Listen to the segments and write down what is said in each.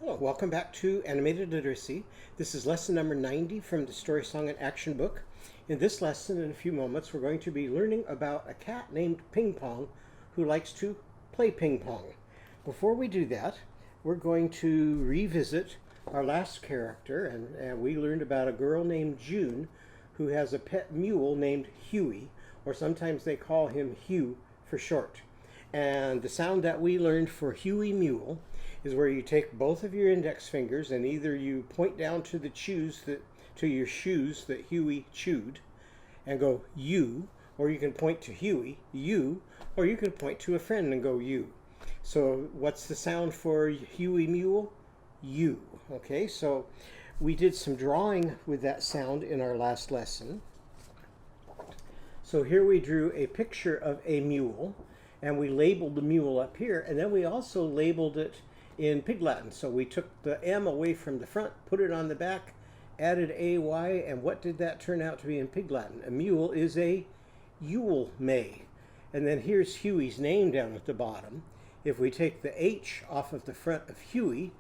Hello, welcome back to Animated Literacy. This is lesson number 90 from the Story Song and Action book. In this lesson, in a few moments, we're going to be learning about a cat named Ping Pong who likes to play ping pong. Before we do that, we're going to revisit our last character, and we learned about a girl named June who has a pet mule named Huey, or sometimes they call him Hugh for short. And the sound that we learned for Huey Mule is where you take both of your index fingers and either you point down to the your shoes that Huey chewed and go you, or you can point to Huey, you, or you can point to a friend and go you. So what's the sound for Huey Mule? You. Okay, so we did some drawing with that sound in our last lesson. So here we drew a picture of a mule, and we labeled the mule up here, and then we also labeled it in Pig Latin. So we took the M away from the front, put it on the back, added AY, and what did that turn out to be in Pig Latin? A mule is a Yule May. And then here's Huey's name down at the bottom. If we take the H off of the front of Huey,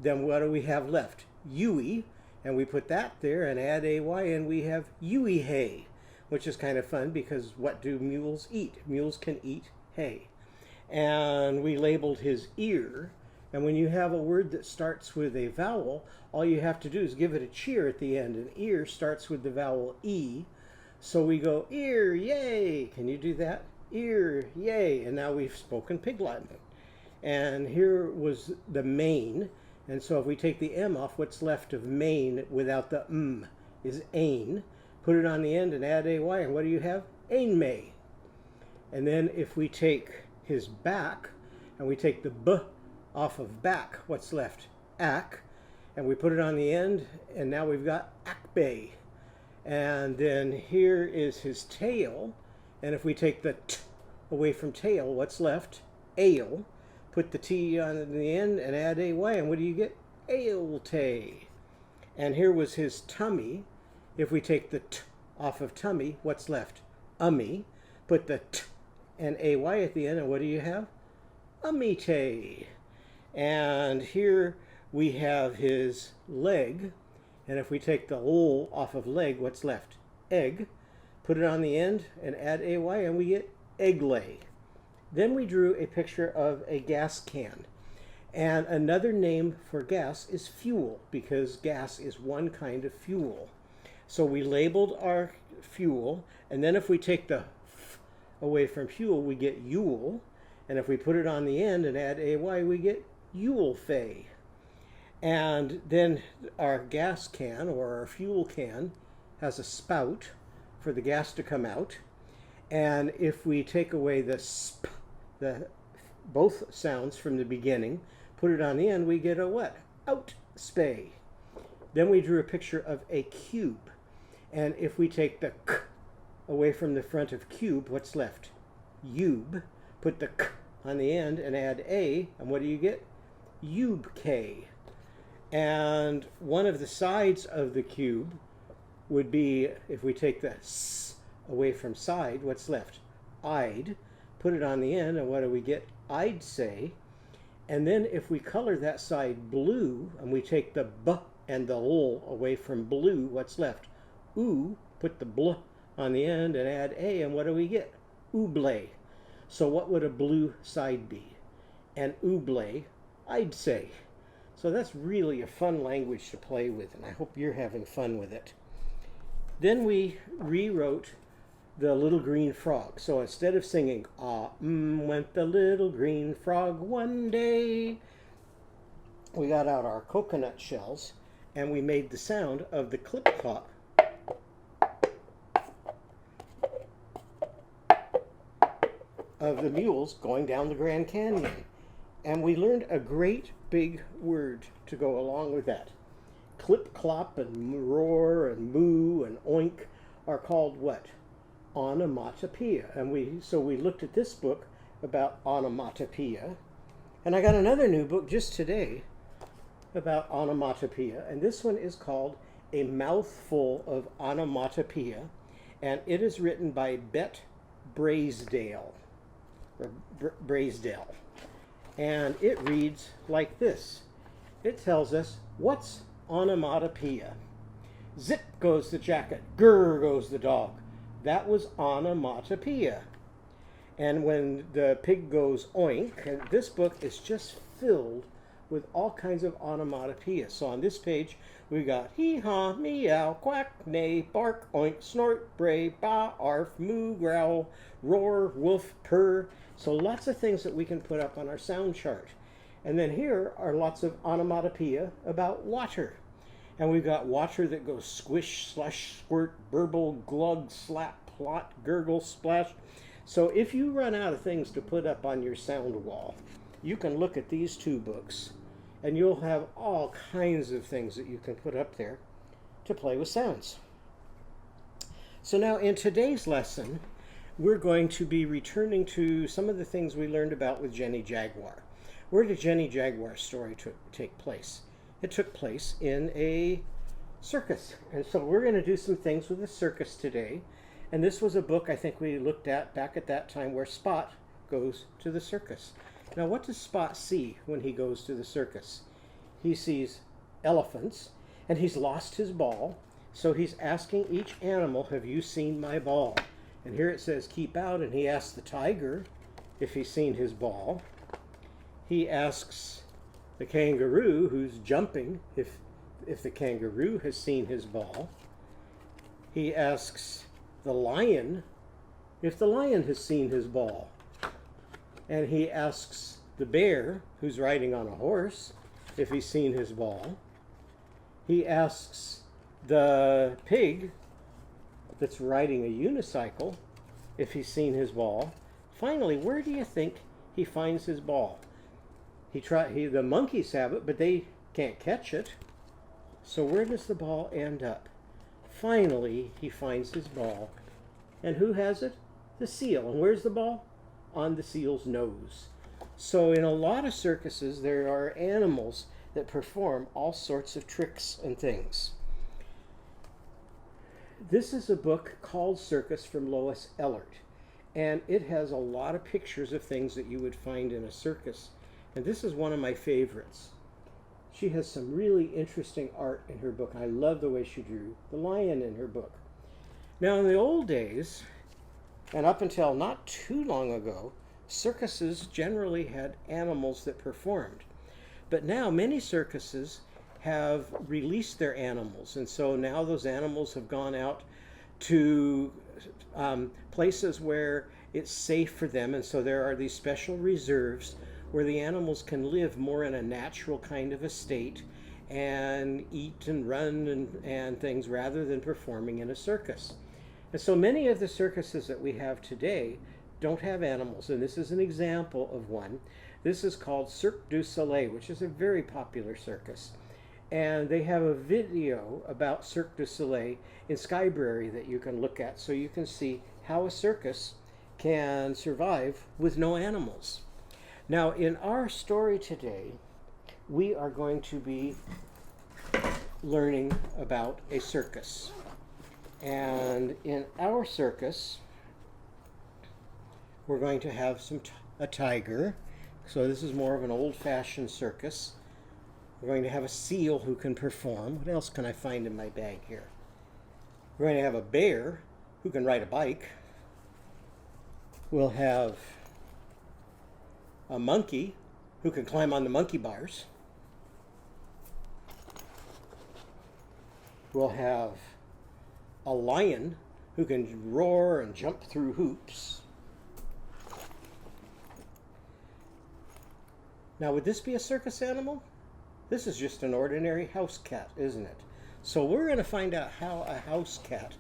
then what do we have left? Huey, and we put that there and add AY, and we have Huey hay, which is kind of fun because what do mules eat? Mules can eat hay. And we labeled his ear, and when you have a word that starts with a vowel, all you have to do is give it a cheer at the end. And ear starts with the vowel E, so we go ear, yay. Can you do that? Ear, yay. And now we've spoken Pig Latin. And here was the mane, and so if we take the M off, what's left of mane without the M is ain. Put it on the end and add AY, and what do you have? Ain may. And then if we take his back and we take the B off of back, what's left? Ak. And we put it on the end, and now we've got akbay. And then here is his tail, and if we take the T away from tail, what's left? Ale. Put the T on the end and add AY, and what do you get? Ale-tay. And here was his tummy. If we take the T off of tummy, what's left? Ummy. Put the T and AY at the end, and what do you have? Ummy-tay. And here we have his leg, and if we take the O off of leg, what's left? Egg. Put it on the end and add AY, and we get egg lay. Then we drew a picture of a gas can. And another name for gas is fuel, because gas is one kind of fuel. So we labeled our fuel, and then if we take the F away from fuel, we get Yule. And if we put it on the end and add AY, we get Yule Fay. And then our gas can, or our fuel can, has a spout for the gas to come out. And if we take away the sp, both sounds from the beginning, put it on the end, we get a what? Out spay. Then we drew a picture of a cube. And if we take the k away from the front of cube, what's left? Ube. Put the k on the end and add a, and what do you get? Ube-K. And one of the sides of the cube would be, if we take the s away from side, what's left? I'd. Put it on the end, and what do we get? I'd say. And then if we color that side blue, and we take the b and the l away from blue, what's left? Ooh. Put the bl on the end and add a, and what do we get? Oublé. So what would a blue side be? An oublé, I'd say. So that's really a fun language to play with, and I hope you're having fun with it. Then we rewrote the little green frog. So instead of singing, ah, went the little green frog one day, we got out our coconut shells and we made the sound of the clip-clop of the mules going down the Grand Canyon. And we learned a great big word to go along with that. Clip-clop and roar and moo and oink are called what? Onomatopoeia. And so we looked at this book about onomatopoeia. And I got another new book just today about onomatopoeia. And this one is called A Mouthful of Onomatopoeia. And it is written by Bet Braisdell. And it reads like this. it tells us what's onomatopoeia. Zip goes the jacket, grr goes the dog. That was onomatopoeia. And when the pig goes oink, and this book is just filled with all kinds of onomatopoeia. So on this page, we got hee-haw, meow, quack, neigh, bark, oink, snort, bray, baa, arf, moo, growl, roar, woof, purr. So lots of things that we can put up on our sound chart. And then here are lots of onomatopoeia about water. And we've got water that goes squish, slush, squirt, burble, glug, slap, plot, gurgle, splash. So if you run out of things to put up on your sound wall, you can look at these two books and you'll have all kinds of things that you can put up there to play with sounds. So now in today's lesson, we're going to be returning to some of the things we learned about with Jenny Jaguar. Where did Jenny Jaguar's story take place? It took place in a circus. And so we're going to do some things with the circus today. And this was a book I think we looked at back at that time where Spot goes to the circus. Now what does Spot see when he goes to the circus? He sees elephants and he's lost his ball. So he's asking each animal, have you seen my ball? And here it says keep out, and he asks the tiger if he's seen his ball. He asks the kangaroo who's jumping if the kangaroo has seen his ball. He asks the lion if the lion has seen his ball. And he asks the bear who's riding on a horse if he's seen his ball. He asks the pig that's riding a unicycle if he's seen his ball. Finally, where do you think he finds his ball? The monkeys have it, but they can't catch it. So where does the ball end up? Finally, he finds his ball. And who has it? The seal. And where's the ball? On the seal's nose. So in a lot of circuses, there are animals that perform all sorts of tricks and things. This is a book called Circus from Lois Ehlert. And it has a lot of pictures of things that you would find in a circus. And this is one of my favorites. She has some really interesting art in her book. I love the way she drew the lion in her book. Now, in the old days, and up until not too long ago, circuses generally had animals that performed. But now many circuses have released their animals. And so now those animals have gone out to places where it's safe for them. And so there are these special reserves where the animals can live more in a natural kind of a state and eat and run and things rather than performing in a circus. And so many of the circuses that we have today don't have animals, and this is an example of one. This is called Cirque du Soleil, which is a very popular circus. And they have a video about Cirque du Soleil in Skybrary that you can look at so you can see how a circus can survive with no animals. Now, in our story today, we are going to be learning about a circus. And in our circus, we're going to have a tiger. So this is more of an old-fashioned circus. We're going to have a seal who can perform. What else can I find in my bag here? We're going to have a bear who can ride a bike. We'll have a monkey who can climb on the monkey bars. We'll have a lion who can roar and jump through hoops. Now, would this be a circus animal? This is just an ordinary house cat, isn't it? So we're going to find out how a house cat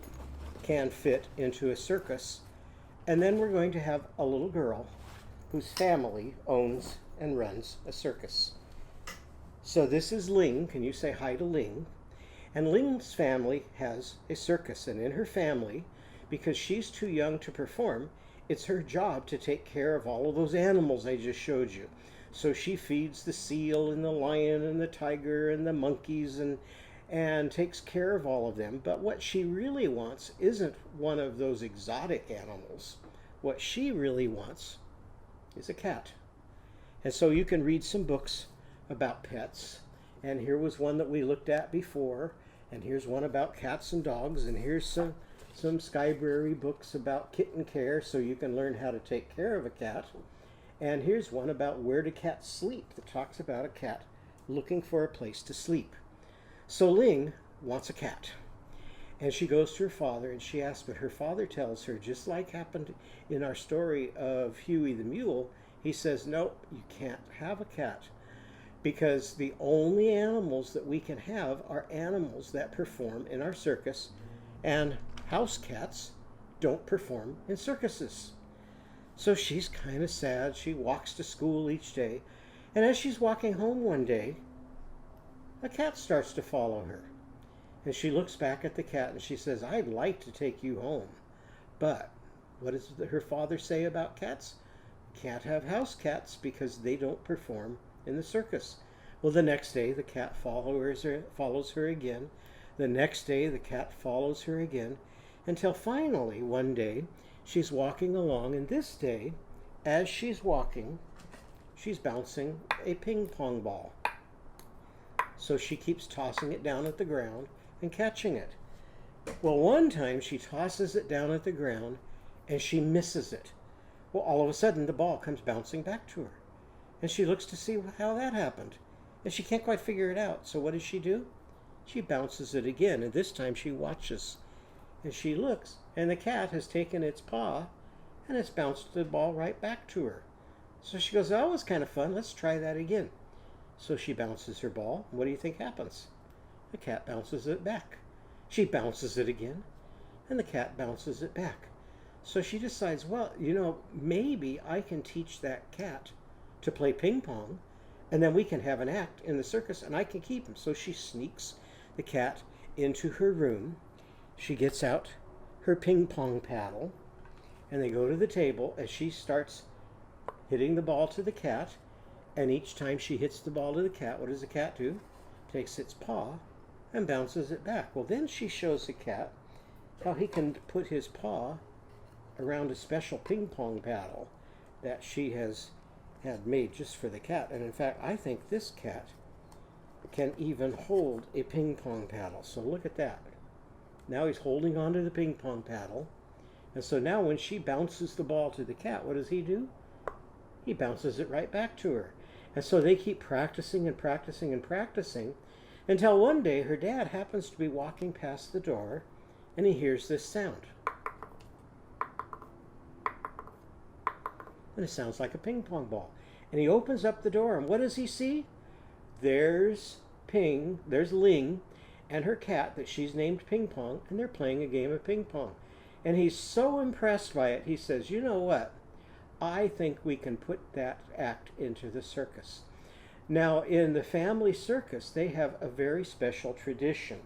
can fit into a circus. And then we're going to have a little girl whose family owns and runs a circus. So this is Ling. Can you say hi to Ling? And Ling's family has a circus, and in her family, because she's too young to perform, it's her job to take care of all of those animals I just showed you. So she feeds the seal and the lion and the tiger and the monkeys and takes care of all of them. But what she really wants isn't one of those exotic animals. What she really wants is a cat. And so you can read some books about pets, And here was one that we looked at before. And here's one about cats and dogs. And here's some Skybrary books about kitten care, so you can learn how to take care of a cat. And here's one about where do cats sleep that talks about a cat looking for a place to sleep. So Ling wants a cat. And she goes to her father and she asks, but her father tells her, just like happened in our story of Huey the Mule, he says, no, you can't have a cat, because the only animals that we can have are animals that perform in our circus, and house cats don't perform in circuses. So she's kind of sad. She walks to school each day, and as she's walking home one day, a cat starts to follow her. And she looks back at the cat and she says, I'd like to take you home, but what does her father say about cats? Can't have house cats because they don't perform in the circus. Well, the next day the cat follows her again. The next day the cat follows her again, until finally one day she's walking along, and this day, as she's walking, she's bouncing a ping pong ball. So she keeps tossing it down at the ground and catching it. Well, one time she tosses it down at the ground and she misses it. Well, all of a sudden the ball comes bouncing back to her. And she looks to see how that happened. And she can't quite figure it out. So what does she do? She bounces it again, and this time she watches. And she looks, and the cat has taken its paw and it's bounced the ball right back to her. So she goes, that was kind of fun. Let's try that again. So she bounces her ball. What do you think happens? The cat bounces it back. She bounces it again, and the cat bounces it back. So she decides, well, maybe I can teach that cat to play ping pong, and then we can have an act in the circus, and I can keep him. So she sneaks the cat into her room. She gets out her ping pong paddle, and they go to the table, and she starts hitting the ball to the cat. And each time she hits the ball to the cat, what does the cat do? Takes its paw and bounces it back. Well, then she shows the cat how he can put his paw around a special ping pong paddle that she had made just for the cat. And in fact, I think this cat can even hold a ping pong paddle. So look at that. Now he's holding onto the ping pong paddle. And so now when she bounces the ball to the cat, what does he do? He bounces it right back to her. And so they keep practicing and practicing and practicing until one day her dad happens to be walking past the door and he hears this sound. And it sounds like a ping pong ball. And he opens up the door, and what does he see? There's Ling and her cat that she's named Ping Pong, and they're playing a game of ping pong. And he's so impressed by it, he says, you know what? I think we can put that act into the circus. Now, in the family circus, they have a very special tradition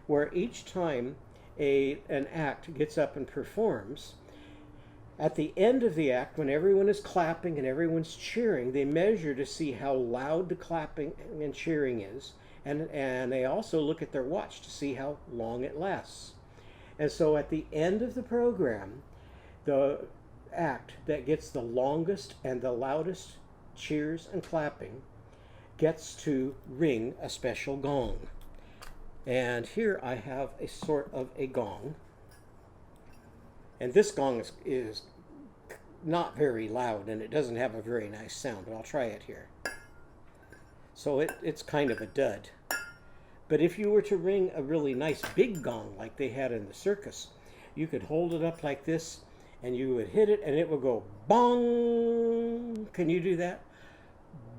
where each time an act gets up and performs, at the end of the act, when everyone is clapping and everyone's cheering, they measure to see how loud the clapping and cheering is, and they also look at their watch to see how long it lasts. And so at the end of the program, the act that gets the longest and the loudest cheers and clapping gets to ring a special gong. And here I have a sort of a gong. And this gong is not very loud, and it doesn't have a very nice sound, but I'll try it here. So it's kind of a dud. But if you were to ring a really nice big gong like they had in the circus, you could hold it up like this, and you would hit it, and it would go bong. Can you do that?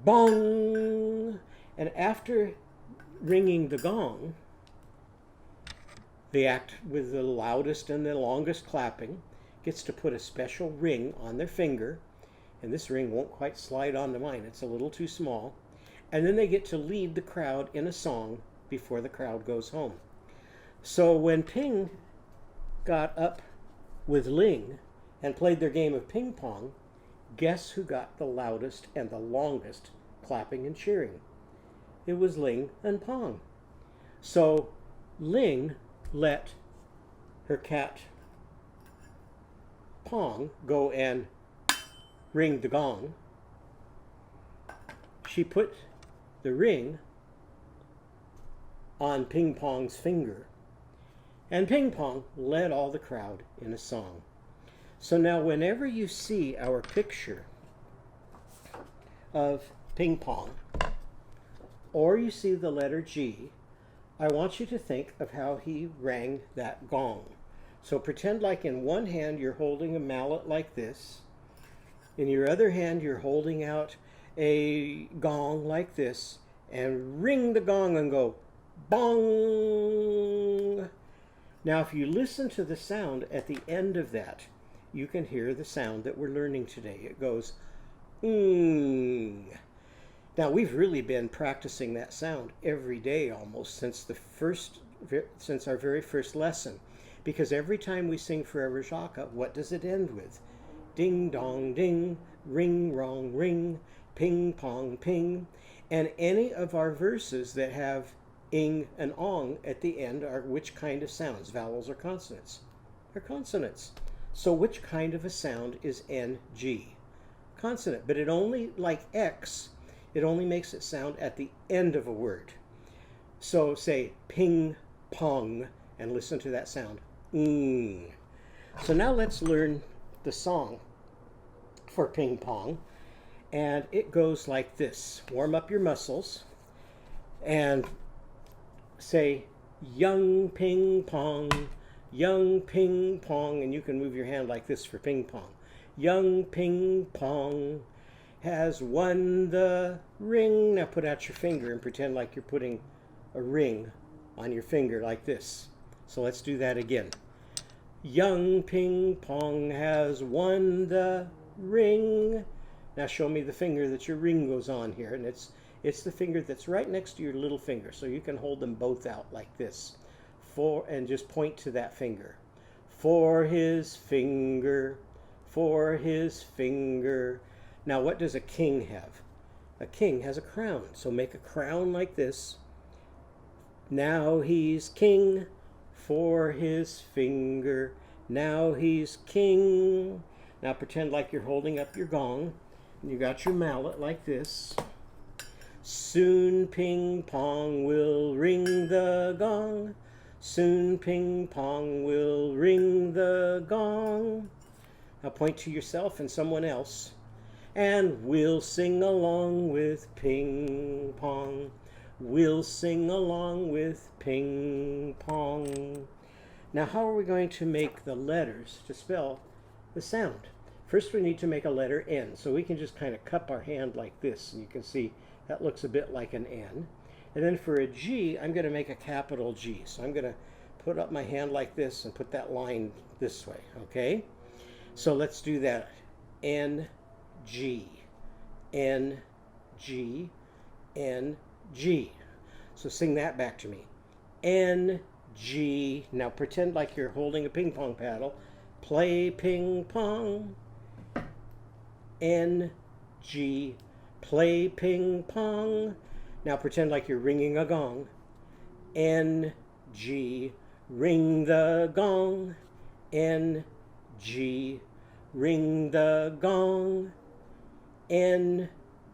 Bong. And after ringing the gong, the act with the loudest and the longest clapping gets to put a special ring on their finger, and this ring won't quite slide onto mine. It's a little too small. And then they get to lead the crowd in a song before the crowd goes home. So when Ping got up with Ling and played their game of ping pong, guess who got the loudest and the longest clapping and cheering? It was Ling and Pong. So Ling let her cat Pong go and ring the gong. She put the ring on Ping Pong's finger. And Ping Pong led all the crowd in a song. So now whenever you see our picture of Ping Pong, or you see the letter G, I want you to think of how he rang that gong. So pretend like in one hand you're holding a mallet like this. In your other hand you're holding out a gong like this, and ring the gong and go bong. Now if you listen to the sound at the end of that, you can hear the sound that we're learning today. It goes ng. Now we've really been practicing that sound every day almost since our very first lesson, because every time we sing Forever Jaka, what does it end with? Ding dong ding, ring rong ring, ping pong ping. And any of our verses that have ing and ong at the end are which kind of sounds? Vowels or consonants? They're consonants. So which kind of a sound is NG? Consonant. But it only, like X, it only makes it sound at the end of a word. So say ping pong and listen to that sound. Mm. So now let's learn the song for ping pong. And it goes like this. Warm up your muscles and say young ping pong, young ping pong, and you can move your hand like this for ping pong. Young ping pong has won the ring. Now put out your finger and pretend like you're putting a ring on your finger like this. So let's do that again. Young ping pong has won the ring. Now show me the finger that your ring goes on here, and it's the finger that's right next to your little finger, so you can hold them both out like this. And just point to that finger. For his finger, for his finger. Now what does a king have? A king has a crown, so make a crown like this. Now he's king, for his finger. Now he's king. Now pretend like you're holding up your gong. And you got your mallet like this. Soon ping pong will ring the gong. Soon ping pong will ring the gong. Now point to yourself and someone else. And we'll sing along with ping pong. We'll sing along with ping pong. Now how are we going to make the letters to spell the sound? First we need to make a letter N. So we can just kind of cup our hand like this, and you can see that looks a bit like an N. And then for a G, I'm going to make a capital G. So I'm going to put up my hand like this and put that line this way, okay? So let's do that. N, G, N, G, N, G. So sing that back to me. N, G. Now pretend like you're holding a ping pong paddle. Play ping pong. N, G. Play ping pong. Now pretend like you're ringing a gong. N, G. Ring the gong. N, G. Ring the gong. N,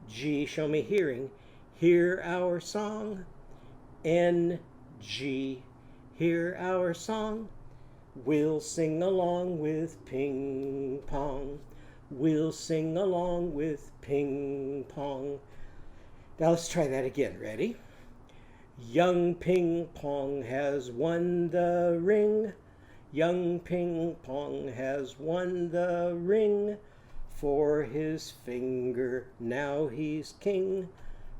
G. Show me hearing. Hear our song. N, G. Hear our song. We'll sing along with ping pong. We'll sing along with ping pong. Now let's try that again. Ready? Young ping pong has won the ring. Young ping pong has won the ring. For his finger, now he's king.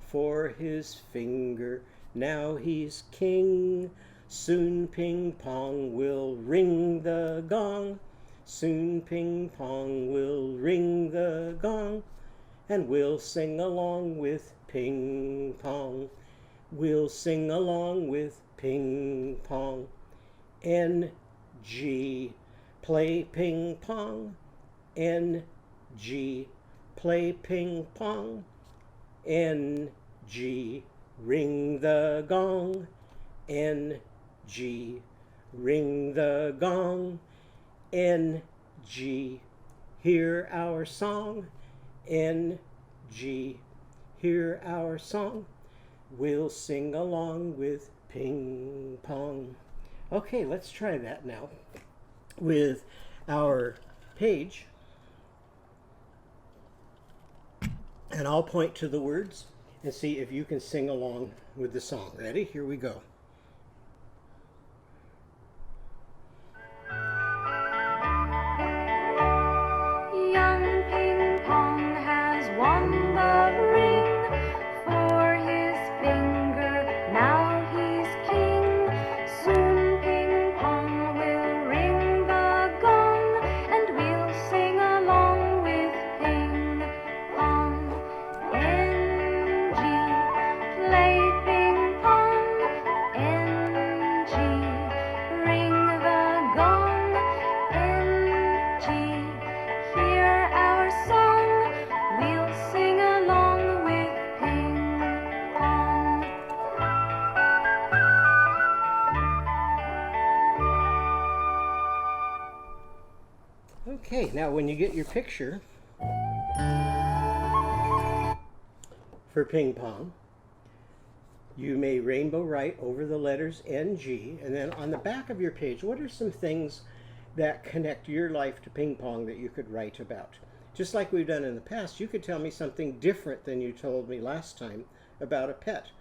For his finger, now he's king. Soon ping pong will ring the gong. Soon ping pong will ring the gong. And we'll sing along with ping pong. We'll sing along with ping pong. N, G, play ping pong. N, G, play ping pong. N, G, ring the gong. N, G, ring the gong. N, G, hear our song. N, G, hear our song. We'll sing along with Ping pong. Okay, let's try that now with our page. And I'll point to the words and see if you can sing along with the song. Ready? Here we go. Young Ping Pong has won the ring for his finger. Now he's king. Soon Ping Pong will ring the gong, and we'll sing along with Ping Pong. N-G, play Ping Pong. N-G, ring the gong. N-G, hear our song. We'll sing along with Ping Pong. Okay, now when you get your picture for ping pong, you may rainbow write over the letters NG, and then on the back of your page, what are some things that connect your life to ping pong that you could write about? Just like we've done in the past, you could tell me something different than you told me last time about a pet.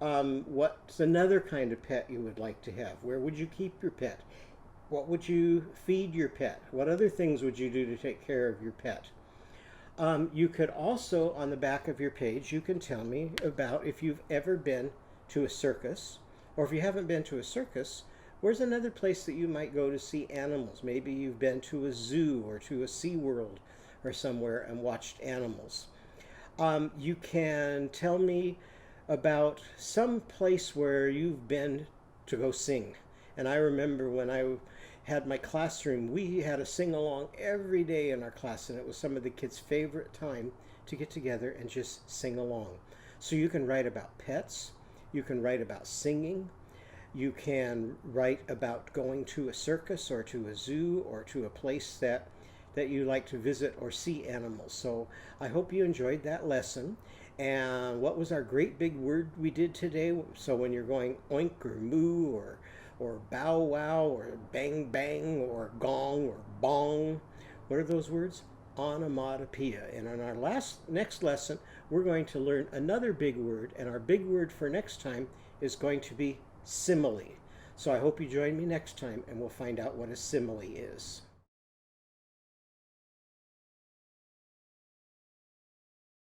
What's another kind of pet you would like to have? Where would you keep your pet? What would you feed your pet? What other things would you do to take care of your pet? You could also, on the back of your page, you can tell me about if you've ever been to a circus, or if you haven't been to a circus, where's another place that you might go to see animals? Maybe you've been to a zoo or to a SeaWorld or somewhere and watched animals. You can tell me about some place where you've been to go sing. And I remember when I had my classroom, we had a sing-along every day in our class, and it was some of the kids' favorite time to get together and just sing along. So you can write about pets, you can write about singing, you can write about going to a circus or to a zoo or to a place that you like to visit or see animals. So I hope you enjoyed that lesson. And what was our great big word we did today? So when you're going oink or moo or bow wow or bang bang or gong or bong, what are those words? Onomatopoeia. And on our next lesson, we're going to learn another big word, and our big word for next time is going to be simile. So I hope you join me next time, and we'll find out what a simile is.